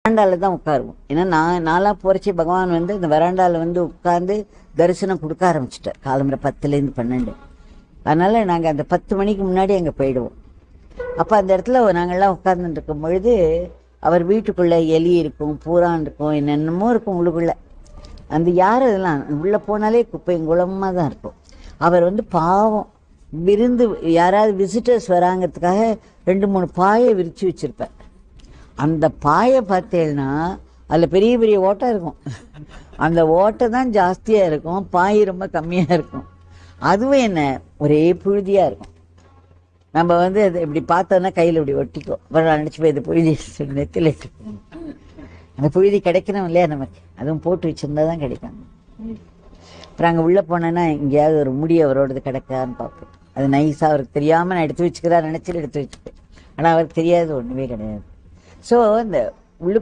வராண்டாவில் தான் உட்காருவோம். ஏன்னா நான்லாம் போகிறச்சி பகவான் வந்து இந்த வராண்டாவில் வந்து உட்காந்து தரிசனம் கொடுக்க ஆரம்பிச்சிட்டார். காலம்பரை 10லேருந்து 12. அதனால் நாங்கள் அந்த 10 மணிக்கு முன்னாடி அங்கே போயிடுவோம். அப்போ அந்த இடத்துல நாங்கள்லாம் உட்கார்ந்துட்டு இருக்கும் பொழுது அவர் வீட்டுக்குள்ளே எலி இருக்கும், பூரான் இருக்கும், என்னென்னமோ இருக்கும் உள்ளுக்குள்ளே. அந்த யார் இதெல்லாம் உள்ளே போனாலே குப்பையும் குளமாக தான் இருக்கும். அவர் வந்து பாவம் விருந்து யாராவது விசிட்டர்ஸ் வராங்கிறதுக்காக 2-3 பாயை விரித்து வச்சுருப்பேன். அந்த பாயை பார்த்தேன்னா அதில் பெரிய பெரிய ஓட்டை இருக்கும். அந்த ஓட்டை தான் ஜாஸ்தியாக இருக்கும், பாய் ரொம்ப கம்மியாக இருக்கும். அதுவும் என்ன ஒரே புழுதியாக இருக்கும். நம்ம வந்து அது இப்படி பார்த்தோன்னா கையில் இப்படி ஒட்டிக்கும். அப்புறம் நினச்சி போய் இது புழுதி நெத்தில அந்த புழுதி கிடைக்கணும் இல்லையா நமக்கு, அதுவும் போட்டு வச்சுருந்தா தான் கிடைக்கும். அப்புறம் அங்கே உள்ளே போனேன்னா எங்கேயாவது ஒரு முடி அவரோடது கிடக்கான்னு பார்ப்போம். அது நைஸாக அவருக்கு தெரியாமல் நான் எடுத்து வச்சுக்கிறா நினச்சிட்டு எடுத்து வச்சுப்பேன். ஆனால் அவருக்கு தெரியாது, ஒன்றுமே கிடையாது. ஸோ இந்த உள்ளுக்குள்ளே